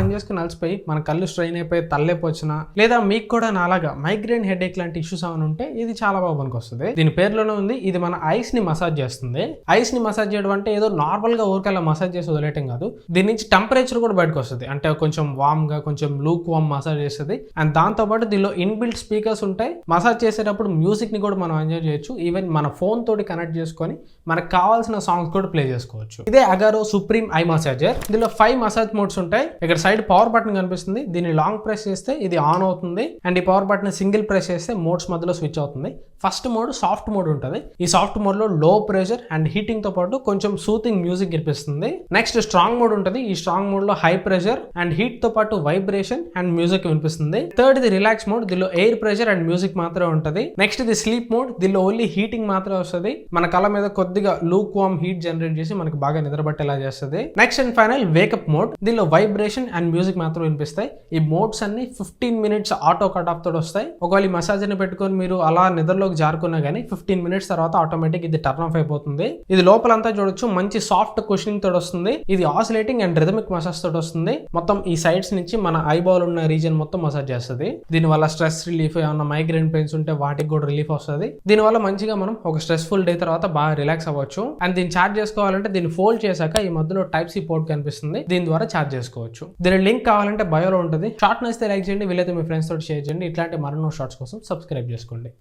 పని చేసుకుని అలసిపోయి మన కళ్ళు స్ట్రెయిన్ అయిపోయి తలనొప్పి వచ్చినా, లేదా మీకు కూడా నాలాగా మైగ్రేన్ హెడేక్ లాంటి ఇష్యూస్ ఏమైనా ఉంటే ఇది చాలా బాగా పనికొస్తుంది. దీని పేరులోనే ఉంది, ఇది మన ఐస్ ని మసాజ్ చేస్తుంది. ఐస్ ని మసాజ్ చేయడం అంటే ఏదో నార్మల్ గా ఊరికల్లా మసాజ్ చేసి వదిలేయటం కాదు, దీని నుంచి టెంపరేచర్ కూడా బయటకు వస్తుంది. అంటే కొంచెం వామ్ గా, కొంచెం లూక్ వామ్ మసాజ్ చేస్తుంది. అండ్ దాంతో పాటు దీనిలో ఇన్బిల్ట్ స్పీకర్స్ ఉంటాయి. మసాజ్ చేసేటప్పుడు మ్యూజిక్ ని కూడా మనం ఎంజాయ్ చేయొచ్చు. ఈవెన్ మన ఫోన్ తోటి కనెక్ట్ చేసుకొని మనకు కావాల్సిన సాంగ్స్ కూడా ప్లే చేసుకోవచ్చు. ఇదే అగారో సుప్రీం ఐ మసాజర్. దీనిలో 5 మసాజ్ మోడ్స్ ఉంటాయి. ఇక్కడ సైడ్ పవర్ బటన్ కనిపిస్తుంది, దీన్ని లాంగ్ ప్రెస్ చేస్తే ఇది ఆన్ అవుతుంది. అండ్ ఈ పవర్ బటన్ సింగిల్ ప్రెస్ చేస్తే మోడ్స్ మధ్యలో స్విచ్ అవుతుంది. ఫస్ట్ మోడ్ సాఫ్ట్ మోడ్ ఉంటుంది. ఈ సాఫ్ట్ మోడ్ లో లో ప్రెషర్ అండ్ హీటింగ్ తో పాటు కొంచెం సూతింగ్ మ్యూజిక్ వినిపిస్తుంది. నెక్స్ట్ స్ట్రాంగ్ మోడ్ ఉంటుంది. ఈ స్ట్రాంగ్ మోడ్ లో హై ప్రెషర్ అండ్ హీట్ తో పాటు వైబ్రేషన్ అండ్ మ్యూజిక్ వినిపిస్తుంది. థర్డ్ ఇది రిలాక్స్ మోడ్, దీనిలో ఎయిర్ ప్రెషర్ అండ్ మ్యూజిక్ మాత్రమే ఉంటుంది. నెక్స్ట్ ఇది స్లీప్ మోడ్, దీనిలో ఓన్లీ హీటింగ్ మాత్రమే వస్తుంది. మన కళ్ళ మీద కొద్దిగా లూక్ వామ్ హీట్ జనరేట్ చేసి మనకి బాగా నిద్రపట్టేలా చేస్తుంది. Next and final wake up mode, దీనిలో వైబ్రేషన్ అండ్ మ్యూజిక్ మాత్రం వినిపిస్తాయి. ఈ మోడ్స్ అన్ని 15 మినిట్స్ ఆటో కట్ ఆఫ్ తోటి వస్తాయి. ఒకవేళ ఈ మసాజ్ ని పెట్టుకొని మీరు అలా నిద్రలోకి జారుకున్నా గానీ 15 మినిట్స్ తర్వాత ఆటోమేటిక్ ఇది టర్న్ ఆఫ్ అయిపోతుంది. ఇది లోపలంతా చూడొచ్చు, మంచి సాఫ్ట్ కుషనింగ్ తోటి వస్తుంది. ఇది ఆసిలేటింగ్ అండ్ రిథమిక్ మసాజ్ తోటి వస్తుంది. మొత్తం ఈ సైడ్స్ నుంచి మన ఐబాల్ ఉన్న రీజన్ మొత్తం మసాజ్ చేస్తుంది. దీని వల్ల స్ట్రెస్ రిలీఫ్, ఏమన్నా మైగ్రేన్ పెయిన్స్ ఉంటే వాటికి కూడా రిలీఫ్ వస్తుంది. దీని వల్ల మంచిగా మనం ఒక స్ట్రెస్ఫుల్ డే తర్వాత బాగా రిలాక్స్ అవ్వచ్చు. అండ్ దీన్ని చార్జ్ చేసుకోవాలంటే దీన్ని ఫోల్డ్ చేశాక ఈ మధ్యలో టైప్ సి పోర్ట్ కనిపిస్తుంది, దీని ద్వారా చార్జ్ చేసుకోవచ్చు. దీని లింక్ కావాలంటే బయోలో ఉంటుంది. షార్ట్ నచ్చితే లైక్ చేయండి, వీలైతే మీ ఫ్రెండ్స్ తోటి షేర్ చేయండి. ఇట్లాంటి మరెన్నో షార్ట్స్ కోసం సబ్స్క్రైబ్ చేసుకోండి.